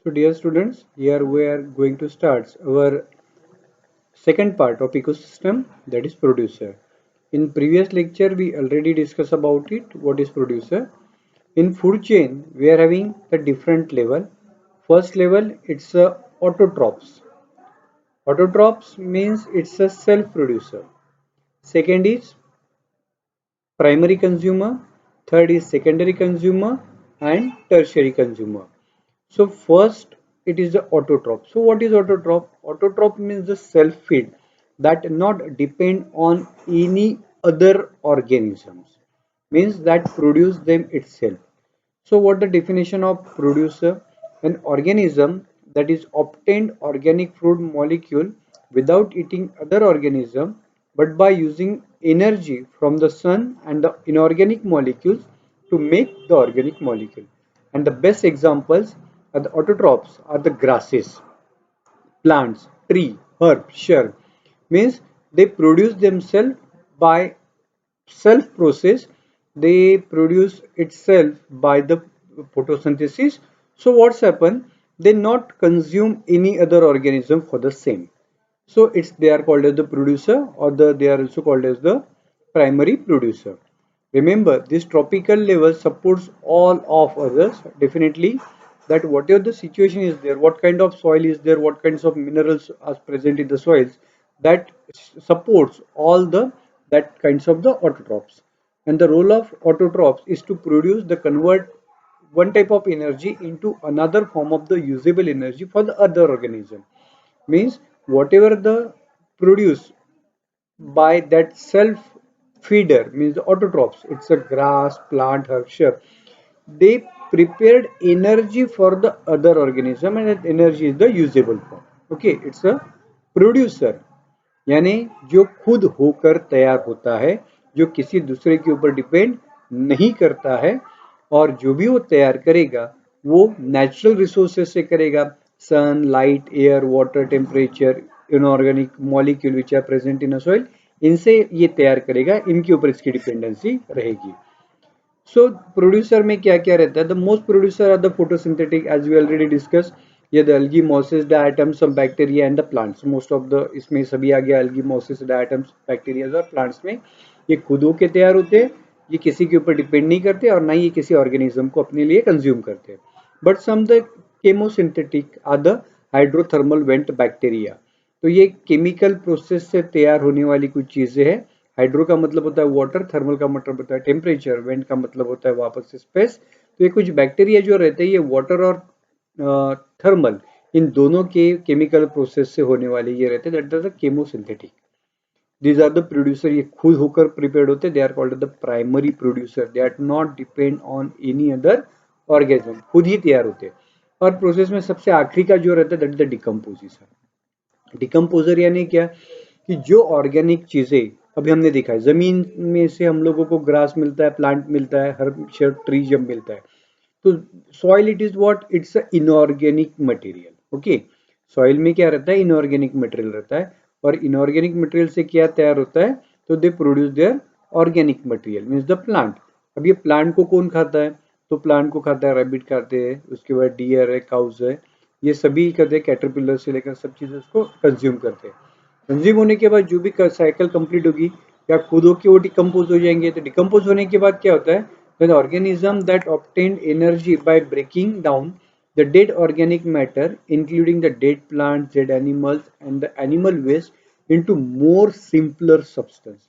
So dear students, here we are going to start our second part of ecosystem, that is producer. In previous lecture we already discussed about it, what is producer. In food chain we are having the different level. First level it's autotrophs. Autotrophs means it's a self producer. Second is primary consumer, third is secondary consumer and tertiary consumer. So first it is the autotroph. So what is autotroph? Autotroph means the self-feed that not depend on any other organisms, means that produce them itself. So what the definition of producer? An organism that is obtained organic food molecule without eating other organism but by using energy from the sun and the inorganic molecules to make the organic molecule. And the best examples are the autotrophs are the grasses, plants, tree, herb, shrub. Means they produce themselves by self process, they produce itself by the photosynthesis. So what's happened, they not consume any other organism for the same. So it's they are called as the producer, or they are also called as the primary producer. Remember, this tropical level supports all of others definitely, that whatever the situation is there, what kind of soil is there, what kinds of minerals are present in the soils, that supports all the that kinds of the autotrophs. And the role of autotrophs is to produce the convert one type of energy into another form of the usable energy for the other organism. Means whatever the produce by that self feeder, means the autotrophs, it's a grass, plant, herb, shrub, they prepared energy for the other organism and that energy is the usable form. Okay, it's a producer, यानी जो खुद होकर तैयार होता है, जो किसी दूसरे के ऊपर डिपेंड नहीं करता है, और जो भी वो तैयार करेगा वो नेचुरल रिसोर्सेज से करेगा, sun, light, air, water, temperature, inorganic molecule which are present in a soil, इनसे ये तैयार करेगा, इनके ऊपर इसकी डिपेंडेंसी रहेगी. सो प्रोड्यूसर में क्या क्या रहता है? The most producer are the photosynthetic, as we already discuss, ये the algae, mosses, diatoms, some bacteria and the plants. Most of the इसमें सभी आ गया, एल्गी, मॉसेस, डायटम्स, बैक्टीरिया और प्लांट्स में. ये खुद होके तैयार होते हैं, ये किसी के ऊपर डिपेंड नहीं करते और ना ही किसी ऑर्गेनिज्म को अपने लिए कंज्यूम करते हैं. But some the chemosynthetic are the hydrothermal vent bacteria. तो ये केमिकल प्रोसेस से तैयार होने वाली कुछ चीजें हैं. हाइड्रो का मतलब होता है वाटर, थर्मल का मतलब होता है टेम्परेचर, वेंट का मतलब होता है वापस से स्पेस. तो ये कुछ बैक्टीरिया जो रहते हैं ये वाटर और थर्मल इन दोनों के केमिकल प्रोसेस से होने वाले ये रहते हैं, that is the chemosynthetic. These are the producer, ये खुद होकर प्रिपेयर्ड होते हैं. They are called the primary producer, they are not depend on any other organism, खुद ही तैयार होते हैं. और प्रोसेस में सबसे आखिरी का जो रहता है that is the decomposition. Decomposer यानी क्या, कि जो ऑर्गेनिक चीजें अभी हमने देखा है, जमीन में से हम लोगों को ग्रास मिलता है, प्लांट मिलता है, हर ट्री जब मिलता है, तो soil it is what, it's a inorganic material. Okay, soil में क्या रहता है, इनऑर्गेनिक मटेरियल रहता है, और इनऑर्गेनिक मटेरियल से क्या तैयार होता है, तो they produce their organic material, means the plant. अब ये प्लांट को कौन खाता है, तो प्लांट को खाता है रैबिट खाते हैं, उसके बाद डियर है, काउज है, ये सभी कहते हैं कैटरपिलर से लेकर सब चीजें उसको कंज्यूम करते हैं. कंज्यूम होने के बाद जो भी साइकिल कंप्लीट होगी, या खुद होके वो डिकम्पोज हो जाएंगे. तो डिकम्पोज होने के बाद क्या होता है, the organism that obtained energy by breaking down the dead organic matter, including the dead plants, dead animals, and the animal waste, into more simpler substance.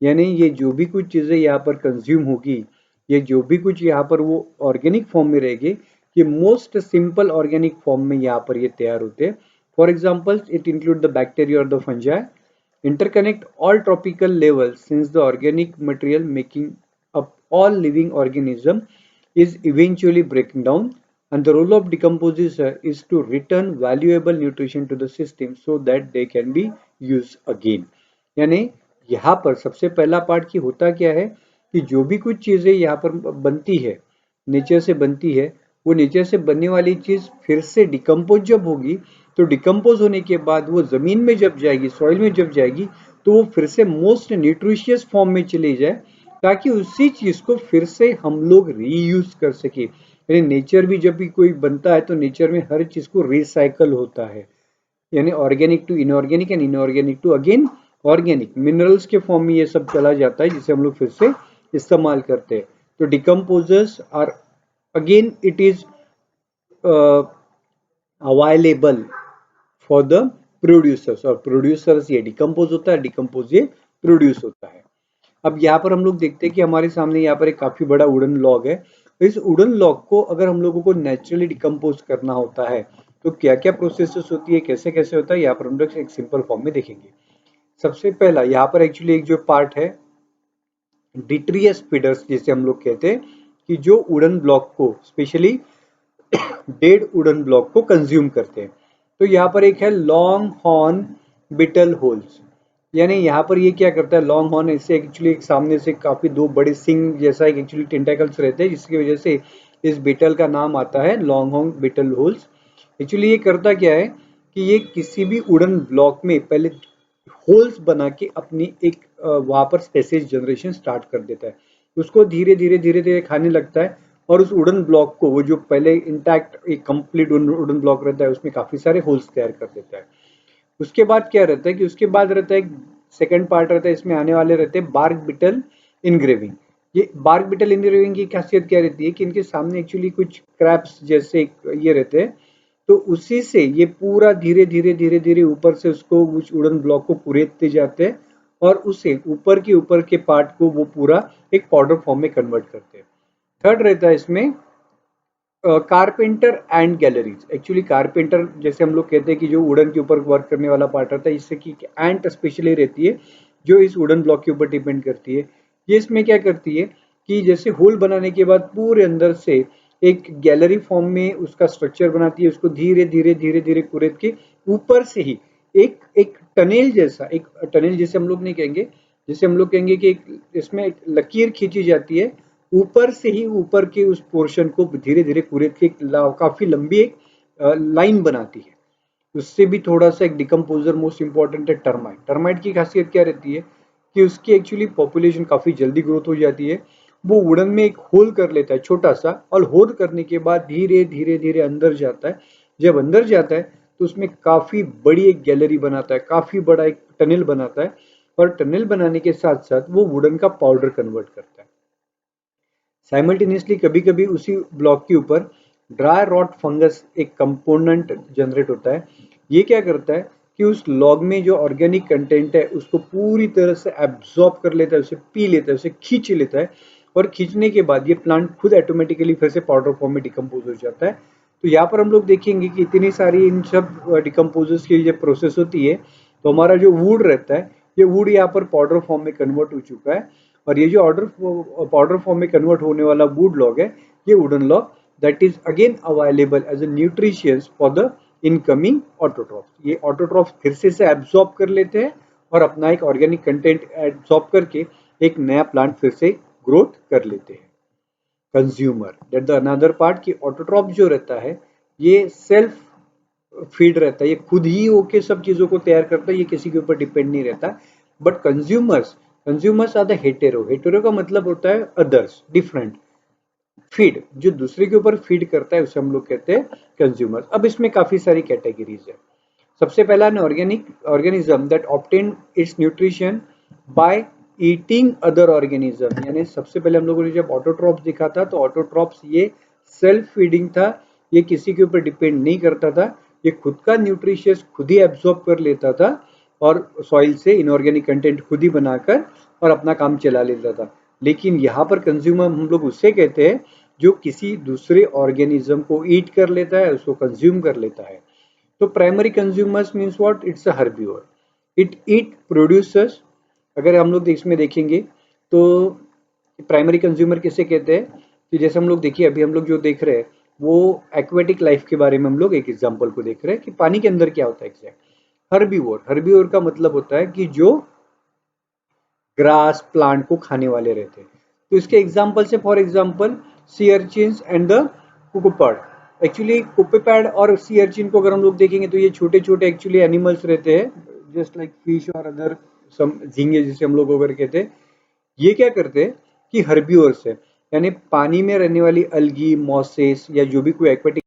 यानी ये जो भी कुछ चीजें यहाँ पर कंज्यूम होगी, ये जो भी कुछ यहाँ पर वो ऑर्गेनिक फॉर्म में रहेगी, ये मोस्ट सिंपल ऑर्गेनिक फॉर्म में यहाँ पर ये तैयार होते हैं. For example, it include the bacteria और the fungi. Interconnect all tropical levels, since the organic material making up all living organism is eventually breaking down, and the role of decomposition is to return valuable nutrition to the system so that they can be used again. यानी यहाँ पर सबसे पहला part की होता क्या है, कि जो भी कुछ चीजें यहाँ पर बनती है, नेचर से बनती है, वो नेचर से बनने वाली चीज फिर से डिकम्पोज जब होगी, तो डिकम्पोज होने के बाद वो जमीन में जब जाएगी, सॉइल में जब जाएगी, तो वो फिर से मोस्ट न्यूट्रिशियस फॉर्म में चली जाए, ताकि उसी चीज को फिर से हम लोग रीयूज कर सके. यानी नेचर भी जब भी कोई बनता है तो नेचर में हर चीज को रिसाइकल होता है, यानी organic to inorganic and inorganic to again organic, minerals के फॉर्म में ये सब चला जाता है जिसे हम लोग फिर से इस्तेमाल करते हैं। तो decomposers are again it is available for the producers, और प्रोड्यूसर्स ये डिकम्पोज होता है, डिकम्पोज ये प्रोड्यूस होता है। अब यहाँ पर हम लोग देखते हैं कि हमारे सामने यहाँ पर एक काफी बड़ा वुडन लॉग है। तो इस वुडन लॉग को अगर हम लोगों को नेचुरली डिकम्पोज करना होता है तो क्या क्या प्रोसेसेस होती है, कैसे कैसे होता है, यहाँ पर हम लोग एक सिंपल फॉर्म में देखेंगे। सबसे पहला यहाँ पर एक्चुअली एक जो पार्ट है डिट्रियस फीडर्स जिसे हम लोग कहते हैं, कि जो वुडन ब्लॉक को स्पेशली डेड वुडन ब्लॉक को कंज्यूम करते हैं। तो यहाँ पर एक है लॉन्ग हॉर्न बिटल होल्स, यानी यहाँ पर ये क्या करता है, लॉन्ग हॉर्न इससे एक्चुअली एक सामने से काफी दो बड़े सिंग जैसा एक एक्चुअली टेंटाकल्स रहते हैं, जिसकी वजह से इस बिटल का नाम आता है long horn beetle holes. Actually ये करता क्या है कि ये किसी भी वुडन ब्लॉक में पहले होल्स बना के अपनी एक वहां पर स्पेसीज जनरेशन स्टार्ट कर देता है, उसको धीरे धीरे धीरे धीरे खाने लगता है, और उस वुडन ब्लॉक को, वो जो पहले इंटैक्ट एक कंप्लीट वुडन ब्लॉक रहता है उसमें काफी सारे होल्स तैयार कर देता है। उसके बाद क्या रहता है कि उसके बाद रहता है सेकंड पार्ट रहता है, इसमें आने वाले रहते हैं बार्क बिटल इनग्रेविंग। ये बार्क बिटल इनग्रेविंग की खासियत क्या रहती है कि इनके सामने एक्चुअली कुछ क्रैप्स जैसे ये रहते हैं, तो उसी से ये पूरा धीरे धीरे धीरे धीरे ऊपर से उसको उस वुडन ब्लॉक को कुरेदते जाते हैं, और उसे ऊपर के पार्ट को वो पूरा एक पाउडर फॉर्म में कन्वर्ट करते हैं। थर्ड रहता है इसमें carpenter and galleries. Actually carpenter जैसे हम लोग कहते हैं कि जो वुडन के ऊपर वर्क करने वाला पार्ट रहता है, इससे कि एंट स्पेशली रहती है जो इस वुडन ब्लॉक के ऊपर डिपेंड करती है। ये इसमें क्या करती है कि जैसे होल बनाने के बाद पूरे अंदर से एक गैलरी फॉर्म में उसका स्ट्रक्चर बनाती है, उसको धीरे धीरे धीरे धीरे कुरेद के ऊपर से ही एक एक टनेल जैसा, एक टनेल जैसे हम लोग नहीं कहेंगे, जैसे हम लोग कहेंगे कि इसमें एक लकीर खींची जाती है ऊपर से ही, ऊपर के उस पोर्शन को धीरे धीरे कुरेद के काफी लंबी एक लाइन बनाती है। उससे भी थोड़ा सा एक डिकम्पोजर मोस्ट इंपॉर्टेंट है टर्माइट। टर्माइट की खासियत क्या रहती है कि उसकी एक्चुअली पॉपुलेशन काफी जल्दी ग्रोथ हो जाती है। वो वुडन में एक होल कर लेता है छोटा सा, और होल करने के बाद धीरे धीरे धीरे अंदर जाता है। जब अंदर जाता है तो उसमें काफी बड़ी एक गैलरी बनाता है, काफी बड़ा एक टनल बनाता है, और टनल बनाने के साथ साथ वो वुडन का पाउडर कन्वर्ट करता है। साइमल्टेनियसली कभी कभी उसी ब्लॉक के ऊपर ड्राई रॉट फंगस एक कंपोनेंट जनरेट होता है। ये क्या करता है कि उस लॉग में जो ऑर्गेनिक कंटेंट है उसको पूरी तरह से एब्जॉर्ब कर लेता है, उसे पी लेता है, उसे खींच लेता है, और खींचने के बाद ये प्लांट खुद ऑटोमेटिकली फिर से पाउडर फॉर्म में डिकम्पोज हो जाता है। तो यहाँ पर हम लोग देखेंगे कि इतनी सारी इन सब डिकम्पोजर्स की जब प्रोसेस होती है तो हमारा जो वुड रहता है, ये वुड यहाँ पर पाउडर फॉर्म में कन्वर्ट हो चुका है, और ये जो ऑर्डर पाउडर फॉर्म में कन्वर्ट होने वाला वुड लॉग है, ये wooden log that is again available as a nutritious for the incoming autotrophs. ये ऑटोट्रॉफ्स फिर से एब्जॉर्ब कर लेते हैं और अपना एक ऑर्गेनिक कंटेंट एब्जॉर्ब करके एक नया प्लांट फिर से ग्रोथ कर लेते हैं। Consumer that the another part की ऑटोट्रॉफ जो रहता है ये सेल्फ फीड रहता है, ये खुद ही होके सब चीजों को तैयार करता है, ये किसी के ऊपर डिपेंड नहीं रहता। But consumers are the hetero. Hetero का मतलब होता है अदर्स, डिफरेंट। फीड जो दूसरे के ऊपर फीड करता है उसे हम लोग कहते हैं कंज्यूमर्स। अब इसमें काफी सारी कैटेगरीज है। सबसे पहला है organic organism that obtain it's nutrition by eating other organism. यानी सबसे पहले हम लोगों ने जब ऑटोट्रॉप्स देखा था तो ऑटोट्रॉप्स ये सेल्फ फीडिंग था, ये किसी के ऊपर डिपेंड नहीं करता था, ये खुद का न्यूट्रिशियस खुद ही एब्जॉर्ब कर लेता था, और सॉइल से इनऑर्गेनिक कंटेंट खुद ही बनाकर और अपना काम चला लेता था। लेकिन यहाँ पर कंज्यूमर हम लोग उससे कहते हैं जो किसी दूसरे ऑर्गेनिज्म को ईट कर लेता है, उसको कंज्यूम कर लेता है। तो primary consumers means what, it's a herbivore, it eat producers. अगर हम लोग इसमें देखेंगे तो प्राइमरी कंज्यूमर किसे कहते हैं कि जैसे हम लोग देखिए अभी हम लोग जो देख रहे हैं वो एक्वेटिक लाइफ के बारे में हम लोग एक एग्जांपल को देख रहे हैं कि पानी के अंदर क्या होता है एग्जैक्ट। हर्बीवोर, हर्बीवोर का मतलब होता है कि जो ग्रास प्लांट को खाने वाले रहते हैं। तो इसके एग्जांपल से for example sea urchins and the copepod. Actually copepod और सी अर्चिन को अगर हम लोग देखेंगे तो ये छोटे छोटे एक्चुअली एनिमल्स रहते हैं, जस्ट लाइक फिश और अदर सम झींगे जिसे हम लोग अगर कहते हैं। ये क्या करते हैं कि हर्बीवर्स है, यानी पानी में रहने वाली अलगी, मॉसेस या जो भी कोई एक्वेटिक।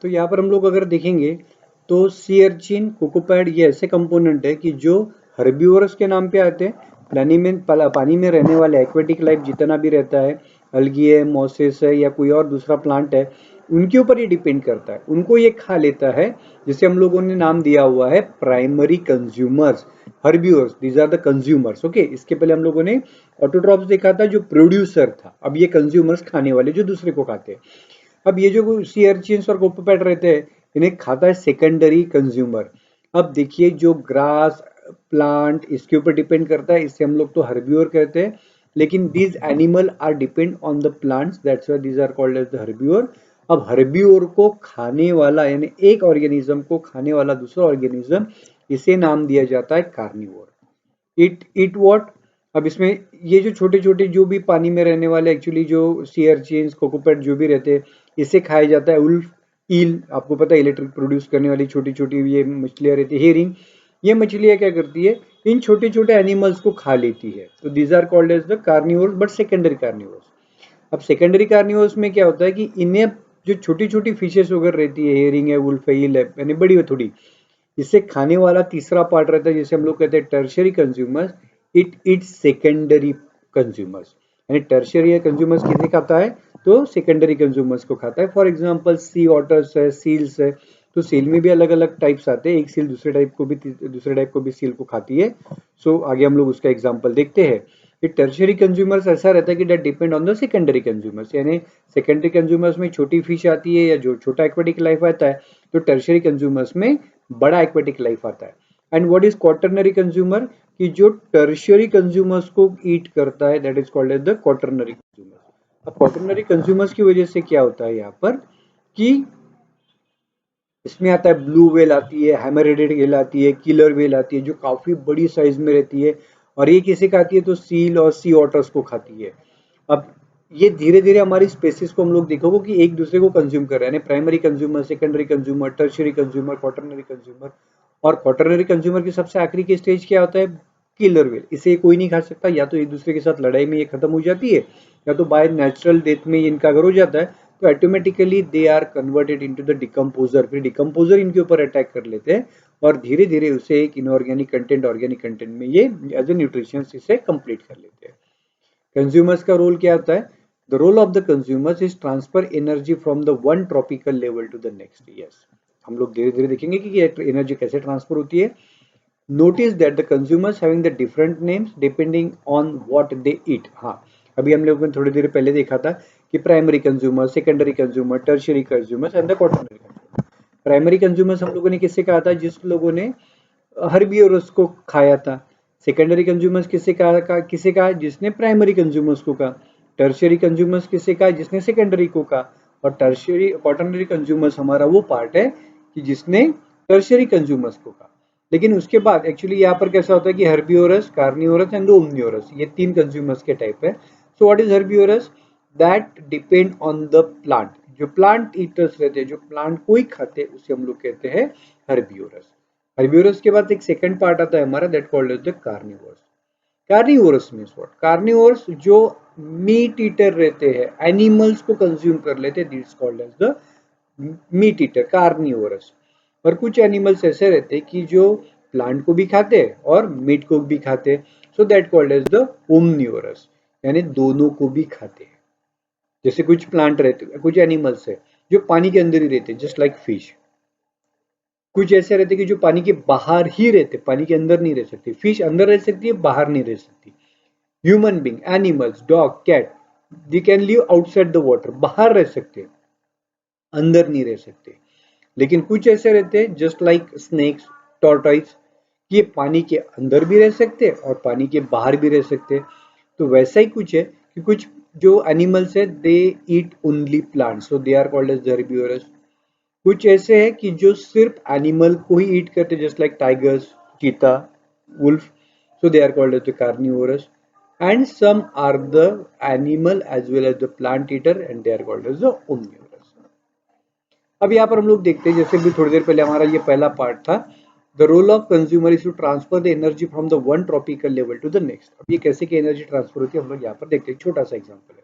तो यहाँ पर हम लोग अगर देखेंगे तो सी अर्चिन, कोकोपैड ये ऐसे कंपोनेंट है कि जो हर्बिवोरस के नाम पे आते हैं। पानी में रहने वाले एक्वेटिक लाइफ जितना भी रहता है, अलगी है, मॉसेस है या कोई और दूसरा प्लांट है, उनके ऊपर ये डिपेंड करता है, उनको ये खा लेता है, जिसे हम लोगों ने नाम दिया हुआ है primary consumers, herbivorous. These are the consumers. Okay, इसके पहले हम लोगों ने ऑटोट्रॉप्स देखा था जो प्रोड्यूसर था, अब ये कंज्यूमर्स खाने वाले जो दूसरे को खाते हैं। अब ये जो सी अर्चिन्स और कोकोपैड रहते हैं, इन्हें खाता है सेकेंडरी कंज्यूमर। अब देखिए जो ग्रास प्लांट इसके ऊपर डिपेंड करता है, इससे हम लोग तो हर्बिवर कहते हैं, लेकिन these animal are depend on the plants, that's why these are called as the herbivore. अब हर्बिवर को खाने वाला यानी एक ऑर्गेनिज्म को खाने वाला दूसरा ऑर्गेनिज्म, इसे नाम दिया जाता है कार्निवोर। It what. अब इसमें ये जो छोटे छोटे जो भी पानी में रहने वाले एक्चुअली जो सी अर्चिन्स, कोकोपैड जो भी रहते हैं, इसे खाया जाता है। उल्फ, ईल, आपको पता है इलेक्ट्रिक प्रोड्यूस करने वाली छोटी छोटी ये मछलियां रहती है, हेरिंग, ये मछलियां क्या करती है, इन छोटे छोटे एनिमल्स को खा लेती है। तो these are called as the carnivores, but secondary carnivores. अब सेकेंडरी कार्निवोर्स में क्या होता है कि इन्हें जो छोटी छोटी फिशेस वगैरह रहती है, हेरिंग है, वुल्फ है, ईल है, यानी बड़ी है थोड़ी, इसे खाने वाला तीसरा पार्ट रहता है जिसे हम लोग कहते हैं tertiary consumers. It it's secondary consumers, यानी टर्शियरी कंज्यूमर्स किसे खाता है, तो सेकेंडरी कंज्यूमर्स को खाता है। फॉर एग्जांपल सी ऑटर्स है, सील्स है, तो सील में भी अलग अलग टाइप्स आते हैं, एक सील दूसरे टाइप को भी सील को खाती है। सो आगे हम लोग उसका एग्जाम्पल देखते हैं कि टर्शियरी कंज्यूमर्स ऐसा रहता है कि that depend on the secondary consumers, यानी सेकेंडरी कंज्यूमर्स में छोटी फिश आती है या जो छोटा एक्वेटिक लाइफ आता है, तो टर्शियरी कंज्यूमर्स में बड़ा एक्वेटिक लाइफ आता है। And what is quaternary consumer, कि जो टर्शियरी कंज्यूमर्स को ईट करता है, that is called as the quaternary consumer. अब क्वाटरनरी कंज्यूमर्स की वजह से क्या होता है यहाँ पर कि इसमें आता है ब्लू व्हेल आती है, हैमरेडेड व्हेल आती है, किलर व्हेल आती है जो काफी बड़ी साइज में रहती है, और ये किसे खाती है, तो सील और सी ऑटर्स को खाती है। अब ये धीरे धीरे हमारी स्पेसिस को हम लोग देखोगे कि एक दूसरे को कंज्यूम कर रहे हैं, primary consumer, secondary consumer, tertiary consumer, quaternary consumer. और क्वाटरनरी कंज्यूमर की सबसे आखिरी की स्टेज क्या होता है, किलर व्हेल। इसे कोई नहीं खा सकता, या तो एक दूसरे के साथ लड़ाई में ये खत्म हो जाती है, या तो बाय नेचुरल डेथ में इनका अगर हो जाता है तो automatically they are converted into the decomposer. फिर डिकम्पोजर इनके ऊपर अटैक कर लेते हैं और धीरे धीरे उसे एक इनऑर्गेनिक कंटेंट ऑर्गेनिक कंटेंट में ये एज ए न्यूट्रिशन इसे कंप्लीट कर लेते हैं। कंज्यूमर्स का रोल क्या होता है, the role of the consumers is transfer energy from the one tropical level to the next. Yes, हम लोग धीरे धीरे देखेंगे कि ये एनर्जी कैसे ट्रांसफर होती है। Notice that the consumers having the different names depending on what they eat. हाँ, अभी हम लोगों ने थोड़ी देर पहले देखा था कि primary consumer, secondary consumer, tertiary consumers and the quaternary consumer. Primary consumers हम लोगों ने किससे कहा था, जिस लोगों ने हर्बिवोरस को खाया था। सेकेंडरी कंज्यूमर्स किसे कहा, जिसने प्राइमरी कंज्यूमर्स को कहा। टर्शियरी कंज्यूमर्स किसे कहा, जिसने सेकेंडरी को कहा। और टर्शियरी क्वाटरनरी कंज्यूमर्स हमारा वो पार्ट है कि जिसने टर्शियरी कंज्यूमर्स को कहा। लेकिन उसके बाद एक्चुअली यहाँ पर कैसा होता है कि हर्बिवोरस, कार्निवोरस एंड ओमनिवोरस, ये तीन कंज्यूमर्स के टाइप है। So what is herbivores, that depend on the plant. जो प्लांट ईटर्स रहते हैं, जो प्लांट को ही खाते हैं, उसे हम लोग कहते हैं हर्बिवोरस। हर्बिवोरस के बाद एक सेकंड पार्ट आता है हमारा, that called as the carnivorous. Carnivorous means what, carnivorous जो मीट ईटर रहते हैं, एनिमल्स को कंज्यूम कर लेते हैं, this called as the meat eater, carnivorous. और कुछ एनिमल्स ऐसे रहते हैं कि जो प्लांट को भी खाते हैं और मीट को भी खाते हैं, so that called as the omnivorous, यानी दोनों को भी खाते हैं। जैसे कुछ प्लांट रहते, कुछ एनिमल्स है जो पानी के अंदर ही रहते हैं, जस्ट लाइक फिश। कुछ ऐसे रहते कि जो पानी के बाहर ही रहते, पानी के अंदर नहीं रह सकते। फिश अंदर रह सकती है, बाहर नहीं रह सकती। Human being, animals, dog, cat, they can live outside the water, बाहर रह सकते हैं, अंदर नहीं रह सकते। लेकिन कुछ ऐसे रहते हैं जस्ट लाइक स्नेक्स, टॉर्टॉइस, ये पानी के अंदर भी रह सकते हैं और पानी के बाहर भी रह सकते हैं। तो वैसा ही कुछ है कि कुछ जो एनिमल्स है they eat only plants, so they are called as herbivorous. कुछ ऐसे हैं कि जो सिर्फ एनिमल को ही ईट करते, जस्ट लाइक टाइगर्स, चीता, wolf, so they are called as the carnivorous. And some are the animal as well as the plant eater and they are called as the omnivorous. अब यहाँ पर हम लोग देखते हैं, जैसे भी थोड़ी देर पहले हमारा ये पहला पार्ट था, the role of consumer is to transfer the energy from the one tropical level to the next. अब ये कैसे की एनर्जी ट्रांसफर होती है हम लोग यहाँ पर देखते हैं, छोटा सा एग्जांपल है।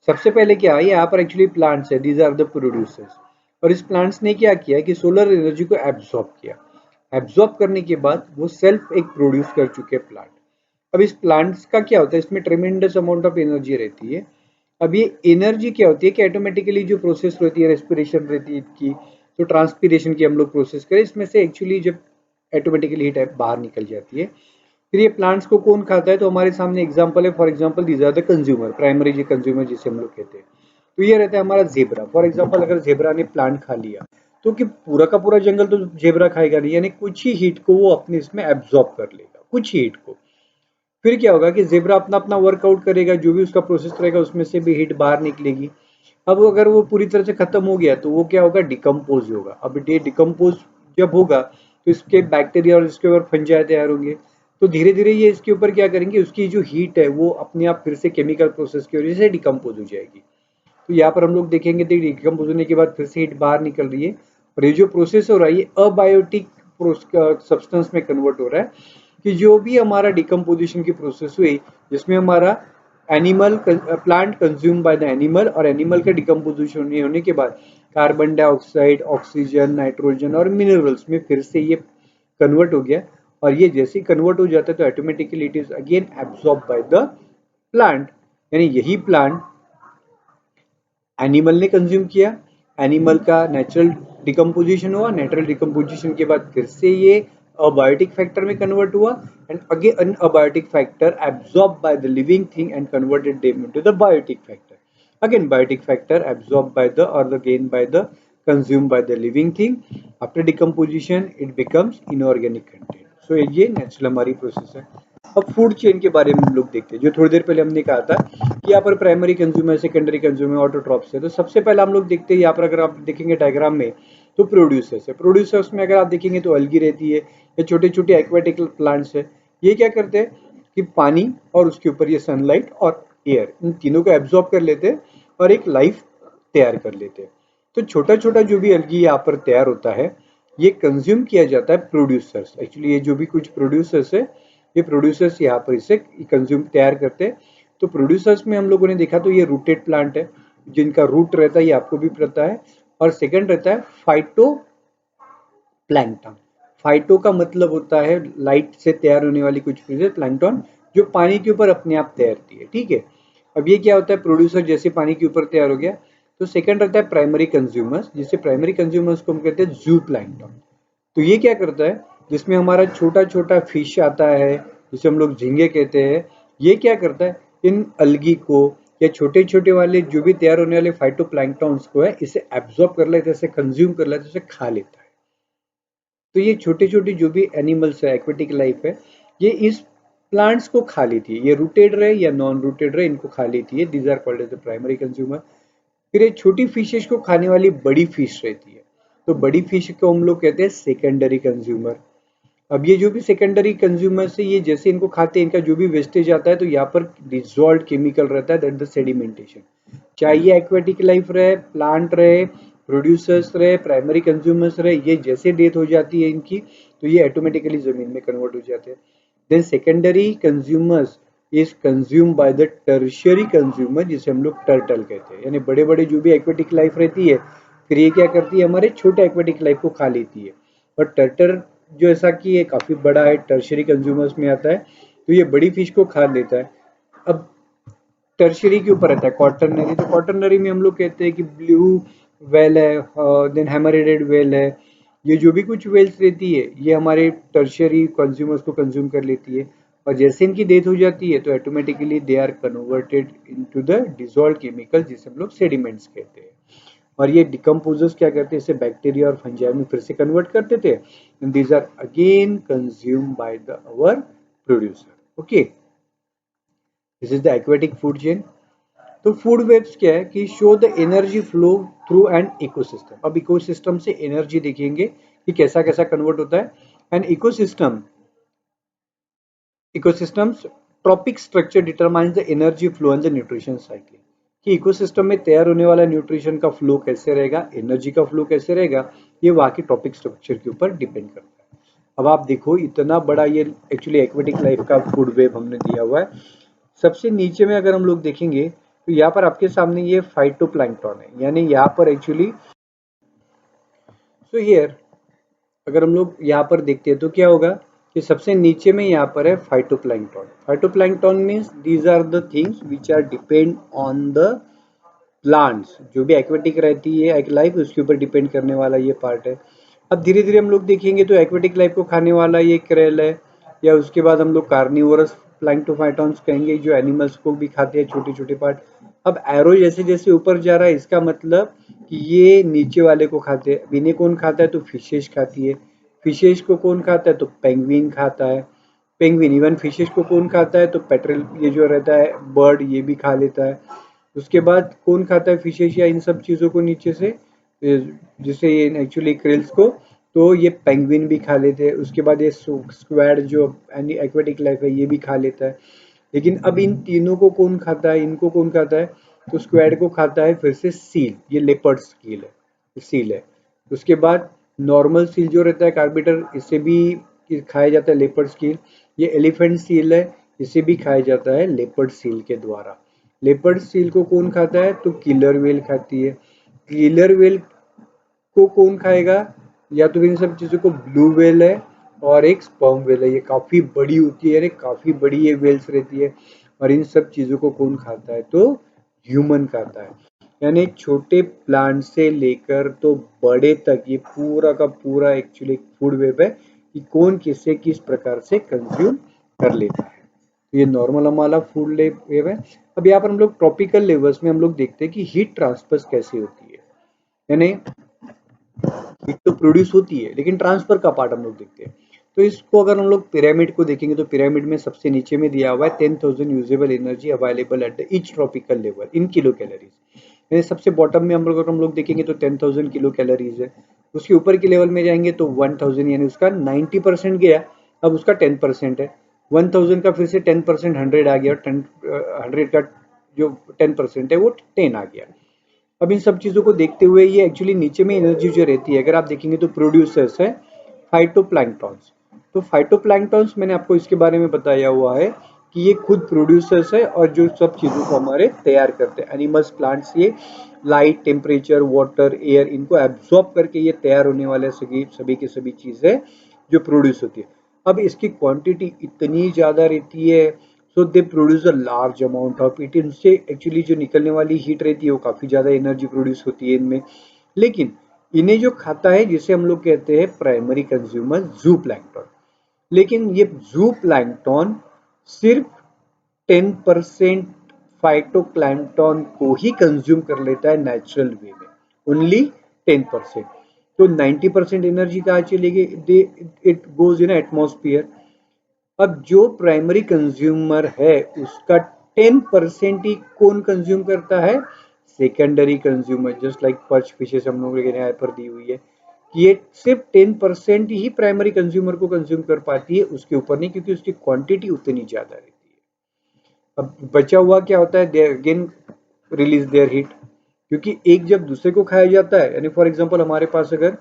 सबसे पहले क्या है, यहाँ पर एक्चुअली प्लांट्स है, दीज आर द प्रोड्यूसर्स। और इस प्लांट्स ने क्या किया कि सोलर एनर्जी को एब्जॉर्ब किया। एब्जॉर्ब करने के बाद वो सेल्फ एक प्रोड्यूस कर चुके हैं प्लांट। अब इस प्लांट्स का क्या होता है, इसमें ट्रेमेंडस अमाउंट ऑफ एनर्जी रहती है। अब ये एनर्जी क्या होती है कि ऑटोमेटिकली जो प्रोसेस रहती है, रेस्पिरेशन रहती है इसकी, तो ट्रांसपीरेशन की हम लोग प्रोसेस करें, इसमें से एक्चुअली जब ऑटोमेटिकली हीट बाहर निकल जाती है। फिर ये प्लांट्स को कौन खाता है, तो हमारे सामने एग्जांपल है, for example these are the consumer, primary जो कंज्यूमर जिसे हम लोग कहते हैं। तो ये रहता है हमारा जेब्रा। फॉर एग्जांपल अगर जेब्रा ने प्लांट खा लिया तो कि पूरा का पूरा जंगल तो जेब्रा खाएगा नहीं, यानी कुछ ही हीट को वो अपने इसमें एब्जॉर्ब कर लेगा, कुछ ही हीट को। फिर क्या होगा कि जेब्रा अपना अपना वर्कआउट करेगा, जो भी उसका प्रोसेस रहेगा उसमें से भी हीट बाहर निकलेगी। अब अगर वो पूरी तरह से खत्म हो गया तो वो क्या होगा, डिकम्पोज होगा। अब ये डिकम्पोज जब होगा तो इसके बैक्टीरिया और इसके ऊपर फंजाई तैयार होंगे। तो धीरे धीरे ये इसके ऊपर क्या करेंगे, उसकी जो हीट है वो अपने आप फिर से केमिकल प्रोसेस की वजह से डिकम्पोज हो जाएगी। तो यहाँ पर हम लोग देखेंगे तो डिकम्पोज होने के बाद फिर से हीट बाहर निकल रही है। और ये जो प्रोसेस हो रहा है ये अबायोटिक सब्सटेंस में कन्वर्ट हो रहा है, कि जो भी हमारा डिकम्पोजिशन की प्रोसेस हुई, जिसमें हमारा animal plant consume by the animal, और एनिमल का डिकम्पोजिशन होने के बाद कार्बन डाइऑक्साइड, ऑक्सीजन, नाइट्रोजन और मिनरल्स में फिर से ये कन्वर्ट हो गया। और ये जैसे ही कन्वर्ट हो जाता है तो automatically it is again absorb by the plant. यानी यही प्लांट एनिमल ने कंज्यूम किया, एनिमल का नेचुरल डिकम्पोजिशन हुआ, नेचुरल डिकम्पोजिशन के बाद फिर से ये अबायोटिक फैक्टर में कन्वर्ट हुआ, and again an abiotic factor absorb by the living thing and converted them into the biotic factor. Again biotic factor absorb by the और again by the consume by the living thing. After decomposition it becomes inorganic content. So ये natural हमारी process है। अब food chain के बारे में हम लोग देखते हैं, जो थोड़ी देर पहले हमने कहा था कि यहाँ पर primary consumer, secondary consumer, autotrophs है। तो सबसे पहले हम लोग देखते हैं यहाँ पर, अगर आप देखेंगे डायग्राम में, तो प्रोड्यूसर्स है। प्रोड्यूसर्स में अगर आप देखेंगे तो अलगी रहती है, या छोटे छोटे एक्वेटिक प्लांट्स है। ये क्या करते हैं कि पानी और उसके ऊपर ये सनलाइट और एयर, इन तीनों को एब्जॉर्ब कर लेते हैं और एक लाइफ तैयार कर लेते हैं। तो छोटा छोटा जो भी अलगी यहाँ पर तैयार होता है ये कंज्यूम किया जाता है प्रोड्यूसर्स। एक्चुअली ये जो भी कुछ प्रोड्यूसर्स है, ये प्रोड्यूसर्स यहाँ पर इसे कंज्यूम तैयार करते हैं। तो प्रोड्यूसर्स में हम लोगों ने देखा तो ये रूटेड प्लांट है, जिनका रूट रहता है, ये आपको भी पता है। और सेकंड रहता है फाइटो प्लैंकटन। फाइटो का मतलब होता है लाइट से तैयार होने वाली कुछ चीजें, प्लैंकटन जो पानी के ऊपर अपने आप तैरती है, ठीक है। अब ये क्या होता है, प्रोड्यूसर जैसे पानी के ऊपर तैयार हो गया। तो सेकंड रहता है प्राइमरी कंज्यूमर्स, जिससे प्राइमरी कंज्यूमर्स को हम कहते हैं जू प्लैंकटन। तो ये क्या करता है, जिसमें हमारा छोटा छोटा फिश आता है, जिसे हम लोग झींगे कहते हैं। ये क्या करता है, इन अलगी को या छोटे छोटे वाले जो भी तैयार होने वाले फाइटोप्लैंक्टन्स को है, इसे एब्जॉर्ब कर लेता है, इसे कंज्यूम कर लेता है, इसे खा लेता है। तो ये छोटे छोटे जो भी एनिमल्स है, एक्वेटिक लाइफ है, ये इस प्लांट्स को खा लेती है। ये रूटेड रहे या नॉन रूटेड रहे, इनको खा लेती है। These are called as the primary consumer. फिर ये छोटी फिशेस को खाने वाली बड़ी फिश रहती है, तो बड़ी फिश को हम लोग कहते हैं सेकेंडरी कंज्यूमर। अब ये जो भी सेकेंडरी कंज्यूमर से, ये जैसे इनको खाते हैं, इनका जो भी वेस्टेज आता है तो यहाँ पर डिजॉल्व केमिकल रहता है, दैट द सेडिमेंटेशन। चाहे ये एक्वेटिक लाइफ रहे, प्लांट रहे, प्रोड्यूसर्स रहे, प्राइमरी कंज्यूमर्स रहे, ये जैसे डेथ हो जाती है इनकी, तो ये ऑटोमेटिकली जमीन में कन्वर्ट हो जाते हैं। Then secondary consumers is consume by the tertiary consumer, जिसे हम लोग टर्टल कहते हैं। यानी बड़े बड़े जो भी एक्वेटिक लाइफ रहती है, फिर ये क्या करती है, हमारे छोटे एक्वेटिक लाइफ को खा लेती है। और टर्टर जो ऐसा कि ये काफी बड़ा है, टर्शियरी कंज्यूमर्स में आता है, तो ये बड़ी फिश को खा लेता है। अब टर्शियरी के ऊपर रहता है क्वार्टरनरी। तो क्वार्टरनरी में हम लोग कहते हैं कि ब्लू वेल है, देन हैमरेडेड वेल है। ये जो भी कुछ वेल्स रहती है ये हमारे टर्शियरी कंज्यूमर्स को कंज्यूम कर लेती है। और जैसे इनकी डेथ हो जाती है तो automatically they are converted into the dissolved chemical, जिसे हम लोग सेडिमेंट्स कहते हैं। और ये डिकम्पोजर्स क्या करते हैं, इसे बैक्टीरिया और फंजाई में फिर से कन्वर्ट कर देते हैं, and these are again consume by the our producer. Okay, this is the aquatic food chain. तो फूड वेब्स क्या है कि show the energy flow through an ecosystem. अब इकोसिस्टम से एनर्जी देखेंगे कि कैसा कैसा कन्वर्ट होता है। An ecosystem, ecosystems tropic structure determines the energy flow and the nutrition cycle. कि इकोसिस्टम में तैयार होने वाला न्यूट्रिशन का फ्लो कैसे रहेगा, एनर्जी का फ्लो कैसे रहेगा, ये वहाँ की ट्रॉपिक स्ट्रक्चर के ऊपर डिपेंड करता है। अब आप देखो इतना बड़ा ये एक्चुअली एक्वेटिक लाइफ का फूड वेब हमने दिया हुआ है। सबसे नीचे में अगर हम लोग देखेंगे तो यहाँ पर आपके सामने ये फाइटोप्लैंक्टन है, यानी यहाँ पर एक्चुअली सो हियर अगर हम लोग यहाँ पर देखते हैं तो क्या होगा कि सबसे नीचे में यहाँ पर है phytoplankton. Phytoplankton means these are the things which are depend on the plants, जो भी एक्वेटिक रहती है एक लाइफ उसके ऊपर डिपेंड करने वाला ये पार्ट है। अब धीरे धीरे हम लोग देखेंगे तो एक्वेटिक लाइफ को खाने वाला ये क्रेल है, या उसके बाद हम लोग कार्निवोरस प्लैंक्टोफाइटॉन्स कहेंगे जो एनिमल्स को भी खाते हैं छोटे छोटे पार्ट। अब एरो जैसे जैसे ऊपर जा रहा है इसका मतलब कि ये नीचे वाले को खाते हैं। इन्हें कौन खाता है तो फिशेज खाती है। फिशेज को कौन खाता है तो पेंगुइन खाता है। पेंगुइन इवन फिशेज को कौन खाता है तो पेट्रल ये जो रहता है बर्ड ये भी खा लेता है। उसके बाद कौन खाता है फिशेज या इन सब चीज़ों को नीचे से जिससे ये एक्चुअली क्रिल्स को, तो ये पेंगुइन भी खा लेते हैं। उसके बाद ये स्क्वैड जो एक्वेटिक लाइफ है ये भी खा लेता है। लेकिन अब इन तीनों को कौन खाता है, इनको कौन खाता है तो स्क्वैड को खाता है फिर से सील, ये लेपर्ड सील है। उसके बाद नॉर्मल सील जो रहता है कार्बिटर, इससे भी खाया जाता है लेपर्ड सील। ये एलिफेंट सील है, इसे भी खाया जाता है लेपर्ड सील के द्वारा। लेपर्ड सील को कौन खाता है तो किलर वेल खाती है। किलर वेल को कौन खाएगा, या तो इन सब चीजों को ब्लू वेल है और एक स्पर्म वेल है, ये काफी बड़ी होती है, काफी बड़ी ये वेल्स रहती है। और इन सब चीजों को कौन खाता है तो ह्यूमन खाता है। यानी छोटे प्लांट से लेकर तो बड़े तक ये पूरा का पूरा एक्चुअली फूड वेब है कि कौन किसे किस प्रकार से कंज्यूम कर लेता है। तो ये नॉर्मल हमारा फूड वेब है। अब यहाँ पर हम लोग ट्रॉपिकल लेवल्स में हम लोग देखते हैं कि हीट ट्रांसफर कैसे होती है। यानी हीट तो प्रोड्यूस होती है लेकिन ट्रांसफर का पार्ट हम लोग देखते हैं। तो इसको अगर हम लोग पिरामिड को देखेंगे तो पिरामिड में सबसे नीचे में दिया हुआ है 10,000 usable energy available at the each tropical level in kilo calories. यानी सबसे बॉटम में हम लोग देखेंगे तो 10,000 किलो कैलोरीज है। उसके ऊपर के लेवल में जाएंगे तो 1000, यानी उसका 90% गया, अब उसका 10% है। 1000 का फिर से 10% 100 आ गया, 100 का जो 10% है वो 10 आ गया। अब इन सब चीज़ों को देखते हुए ये एक्चुअली नीचे में एनर्जी जो रहती है अगर आप देखेंगे तो प्रोड्यूसर्स है फाइटोप्लैंक्टॉन्स। तो फाइटोप्लैंक्टॉन्स मैंने आपको इसके बारे में बताया हुआ है कि ये खुद प्रोड्यूसर्स है और जो सब चीज़ों को हमारे तैयार करते हैं। एनिमल्स प्लांट्स ये लाइट टेम्परेचर वाटर एयर इनको एब्जॉर्ब करके ये तैयार होने वाले सभी की सभी चीज़ें जो प्रोड्यूस होती है। अब इसकी क्वांटिटी इतनी ज़्यादा रहती है, so they produce a large amount of it. इनसे एक्चुअली जो निकलने वाली हीट रहती है वो काफ़ी ज़्यादा एनर्जी प्रोड्यूस होती है इनमें। लेकिन इन्हें जो खाता है जिसे हम लोग कहते हैं प्राइमरी कंज्यूमर जू प्लैंक्टन। लेकिन ये जू प्लैंक्टन सिर्फ 10% फाइटोप्लैंक्टन को ही कंज्यूम कर लेता है नेचुरल वे में, ओनली 10%। तो 90% एनर्जी कहाँ चली गई, इट गोज इन एटमोस्फियर। अब जो प्राइमरी कंज्यूमर है उसका 10% ही कौन कंज्यूम करता है, secondary consumer. Just like perch fishes हम लोगों के यहाँ पर दी हुई है कि ये सिर्फ 10% ही प्राइमरी कंज्यूमर को कंज्यूम कर पाती है, उसके ऊपर नहीं, क्योंकि उसकी क्वांटिटी उतनी ज्यादा रहती है। अब बचा हुआ क्या होता है, they again release there heat, क्योंकि एक जब दूसरे को खाया जाता है, यानी फॉर एग्जांपल हमारे पास अगर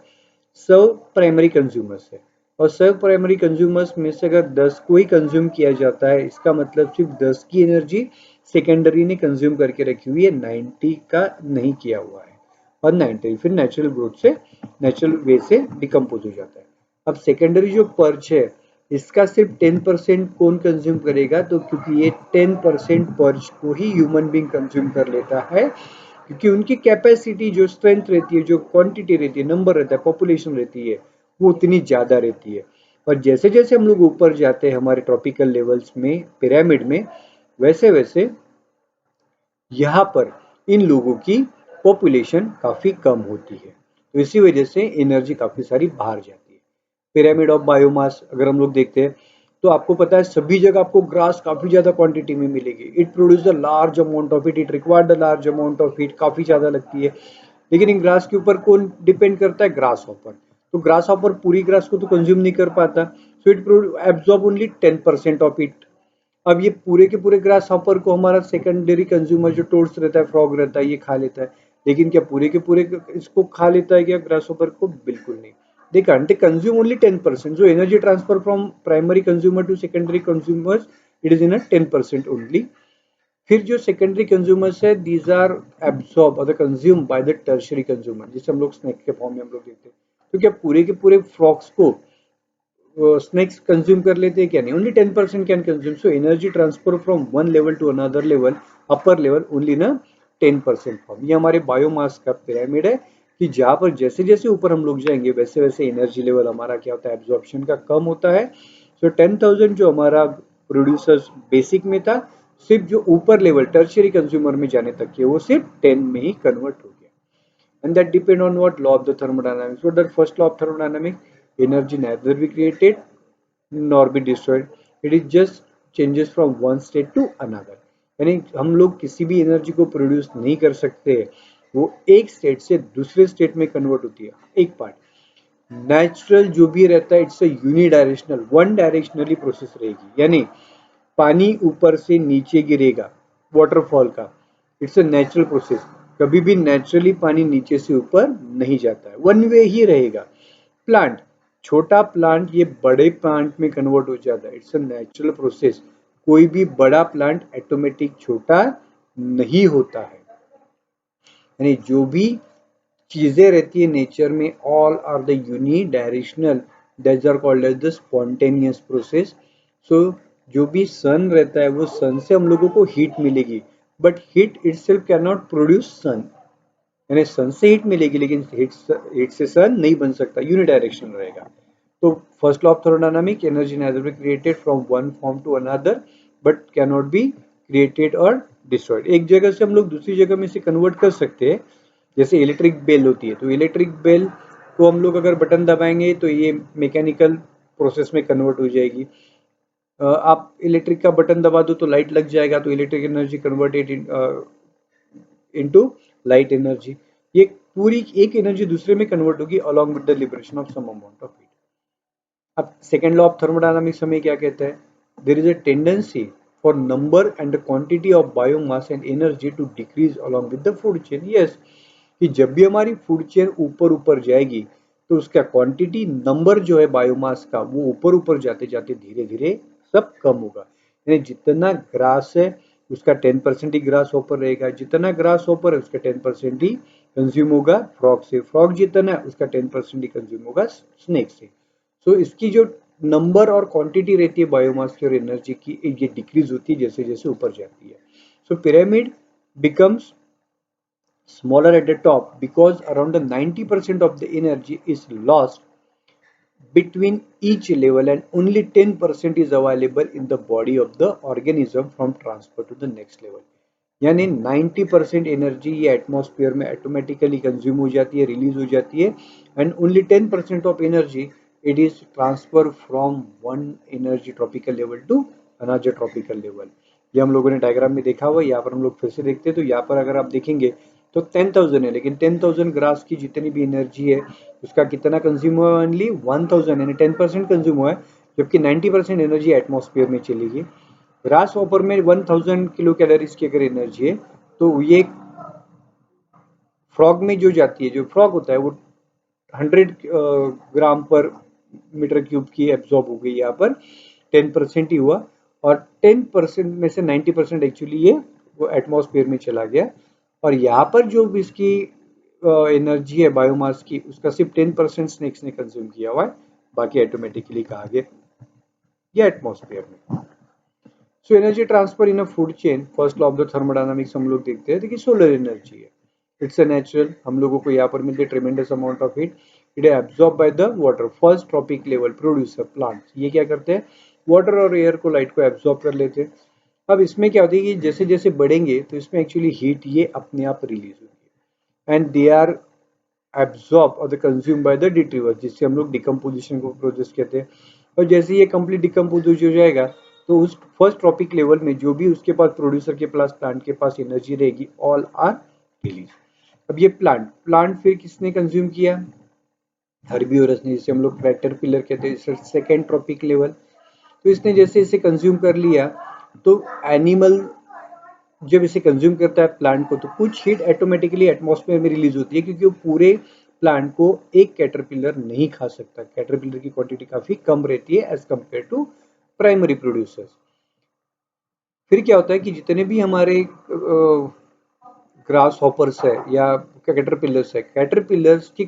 100 प्राइमरी कंज्यूमर्स है और 100 प्राइमरी कंज्यूमर्स में से अगर 10 को ही कंज्यूम किया जाता है, इसका मतलब सिर्फ 10 की एनर्जी सेकेंडरी ने कंज्यूम करके रखी हुई है, 90 का नहीं किया हुआ है। और 90 फिर नेचुरल ग्रोथ से नेचुरल वे से डिकम्पोज हो जाता है। अब सेकेंडरी जो पर्च है इसका सिर्फ 10% कौन कंज्यूम करेगा, तो क्योंकि ये 10% पर्च को ही ह्यूमन बींग कंज्यूम कर लेता है, क्योंकि उनकी कैपेसिटी जो स्ट्रेंथ रहती है, जो क्वांटिटी रहती है, नंबर रहता है, पॉपुलेशन रहती है, वो उतनी ज़्यादा रहती है। और जैसे जैसे हम लोग ऊपर जाते हैं हमारे ट्रॉपिकल लेवल्स में पिरामिड में, वैसे वैसे यहाँ पर इन लोगों की पॉपुलेशन काफ़ी कम होती है, तो इसी वजह से एनर्जी काफ़ी सारी बाहर जाती है। पिरामिड ऑफ बायोमास अगर हम लोग देखते हैं तो आपको पता है सभी जगह आपको ग्रास काफी ज्यादा क्वांटिटी में मिलेगी। It produce a large amount of it, it required a large amount of it, काफी ज्यादा लगती है। लेकिन इन ग्रास के ऊपर कौन डिपेंड करता है, ग्रास हॉपर। तो ग्रास हॉपर पूरी ग्रास को तो कंज्यूम नहीं कर पाता, so it absorb only 10% of it. अब ये पूरे के पूरे ग्रास हॉपर को हमारा सेकेंडरी कंज्यूमर जो टोड्स रहता है, फ्रॉग रहता है, ये खा लेता है। लेकिन क्या पूरे के पूरे इसको खा लेता है क्या ग्रास हॉपर को, बिल्कुल नहीं। they can't, they consume only 10%, so energy transfer from primary consumer to secondary consumers, it is in a 10% only फिर जो सेकेंडरी कंज्यूमर्स है, दीज आर एब्सॉर्ब और consume by the tertiary consumer, जिसे हम लोग स्नैक के फॉर्म में हम लोग देखते हैं। तो क्या पूरे के पूरे फ्रॉक्स को snakes consume कर लेते हैं क्या? नहीं, only 10% can consume. So energy transfer from one level to another level, upper level only ना 10% फॉर्म। ये हमारे बायोमास का पिरामिड है कि जहाँ पर जैसे जैसे ऊपर हम लोग जाएंगे वैसे वैसे एनर्जी लेवल हमारा क्या होता है, एब्जॉर्प्शन का कम होता है। सो 10,000 जो हमारा प्रोड्यूसर्स बेसिक में था, सिर्फ जो ऊपर लेवल टर्शियरी कंज्यूमर में जाने तक के वो सिर्फ 10 में ही कन्वर्ट हो गया। And that depend on what law of the thermodynamics. What the first law of thermodynamics? Energy neither be created nor be destroyed. It is just changes from one state to another. यानी हम लोग किसी भी energy को produce नहीं कर सकते, वो एक स्टेट से दूसरे स्टेट में कन्वर्ट होती है। एक पार्ट नेचुरल जो भी रहता है, it's a unidirectional, one directionally process रहेगी। यानी पानी ऊपर से नीचे गिरेगा वाटरफॉल का, इट्स अ नेचुरल प्रोसेस। कभी भी नेचुरली पानी नीचे से ऊपर नहीं जाता है, वन वे ही रहेगा। प्लांट, छोटा प्लांट ये बड़े प्लांट में कन्वर्ट हो जाता है, इट्स अ नेचुरल प्रोसेस। कोई भी बड़ा प्लांट ऑटोमेटिक छोटा नहीं होता है। यानी जो भी चीजें रहती है नेचर में, all are the unidirectional, that's are called as the spontaneous process. So जो भी सन रहता है, वो सन से हम लोगों को हीट मिलेगी, but heat itself can not produce sun. यानी सन से हीट मिलेगी लेकिन हीट से सन नहीं बन सकता, यूनिडायरेक्शन रहेगा। तो first law of thermodynamic, energy neither be created from one form to another but cannot be created or destroyed। एक जगह से हम लोग दूसरी जगह में से कन्वर्ट कर सकते हैं। जैसे इलेक्ट्रिक बेल होती है, तो इलेक्ट्रिक बेल को हम लोग अगर बटन दबाएंगे तो ये मैकेनिकल प्रोसेस में कन्वर्ट हो जाएगी। आप इलेक्ट्रिक का बटन दबा दो तो लाइट लग जाएगा, तो electric energy converted into light energy. ये पूरी एक एनर्जी दूसरे में कन्वर्ट होगी along with the liberation of some amount of heat. अब सेकेंड लॉ ऑफ थर्मोडायनामिक्स हमें क्या कहता है? There is a tendency for number and the quantity of biomass and energy to decrease along with the food chain. Yes, कि जब भी हमारी food chain ऊपर ऊपर जाएगी तो उसका क्वांटिटी नंबर जो है बायोमास का, वो ऊपर ऊपर जाते जाते धीरे धीरे सब कम होगा। यानी जितना ग्रास है उसका 10% ही ग्रास ऊपर रहेगा, जितना ग्रास ऊपर है उसका 10% ही कंज्यूम होगा फ्रॉग से, फ्रॉग जितना है उसका 10% ही कंज्यूम होगा स्नेक से। सो इसकी जो नंबर और क्वांटिटी रहती है बायोमास की और एनर्जी की, ये डिक्रीज होती है जैसे जैसे ऊपर जाती है। सो pyramid becomes smaller at the top because around the 90% of the energy is lost between each level and only 10% is available in the body of the organism from transfer to the next level। यानी 90% energy ये atmosphere में automatically consume हो जाती है, release हो जाती है, and only 10% of energy it is transfer from one energy tropical level to another tropical level. ये हम लोगों ने डायग्राम में देखा हुआ है, यहाँ पर हम लोग फिर से देखते हैं। तो यहाँ पर अगर आप देखेंगे तो 10,000 है, लेकिन 10,000 ग्रास की जितनी भी एनर्जी है उसका कितना कंज्यूम हुआ है? ओनली 1,000, यानी 10% कंज्यूम हुआ है, जबकि 90% एनर्जी एटमॉस्फेयर में चलेगी। ग्रास हॉपर में 1000 किलो कैलोरीज की अगर एनर्जी है, तो ये फ्रॉग में जो जाती है, जो फ्रॉग होता है वो 100 ग्राम पर मीटर क्यूब की एब्जॉर्ब हो गई, यहाँ पर 10% ही हुआ, और 10% में से 90% एक्चुअली ये वो एटमॉस्फेयर में चला गया। और यहाँ पर जो भी इसकी एनर्जी है बायोमास की, उसका सिर्फ 10% स्नेक्स ने कंज्यूम किया हुआ है, बाकी ऑटोमेटिकली कहा गया ये एटमॉस्फेयर में। So energy transfer in a food chain, first law of the thermodynamics हम लोग देखते हैं। देखिए सोलर एनर्जी है, इट्स अ नेचुरल, हम लोगों को यहाँ पर मिलती है ट्रेमेंडस amount of heat, it is absorb by the water. First trophic level producer plants, ये क्या करते हैं? वाटर और एयर को, लाइट को एब्जॉर्ब कर लेते हैं। अब इसमें क्या होती है कि जैसे जैसे बढ़ेंगे तो इसमें एक्चुअली हीट ये अपने आप रिलीज होगी, एंड दे आर एब्जॉर्ब और कंज्यूम बाय द डिट्रीवर, जिससे हम लोग डिकम्पोजिशन को प्रोसेस कहते हैं। और जैसे ये कंप्लीट डिकम्पोज हो जाएगा तो उस फर्स्ट ट्रॉपिक लेवल में जो भी उसके पास प्रोड्यूसर के पास प्लांट के पास एनर्जी रहेगी, ऑल आर रिलीज। अब ये प्लांट प्लांट फिर किसने कंज्यूम किया? हर्बिवोरस ने, जिसे हम लोग कैटरपिलर कहते हैं, सेकेंड ट्रॉपिक लेवल। तो इसने जैसे इसे कंज्यूम कर लिया, तो एनिमल जब इसे कंज्यूम करता है प्लांट को, तो कुछ हीट ऑटोमेटिकली एटमॉस्फेयर में रिलीज होती है, क्योंकि वो पूरे प्लांट को एक कैटरपिलर नहीं खा सकता। कैटरपिलर की क्वांटिटी काफी कम रहती है as compare to primary producers. फिर क्या होता है कि जितने भी हमारे ग्रास हॉपर्स है या कैटरपिलर्स है, कैटरपिलर्स की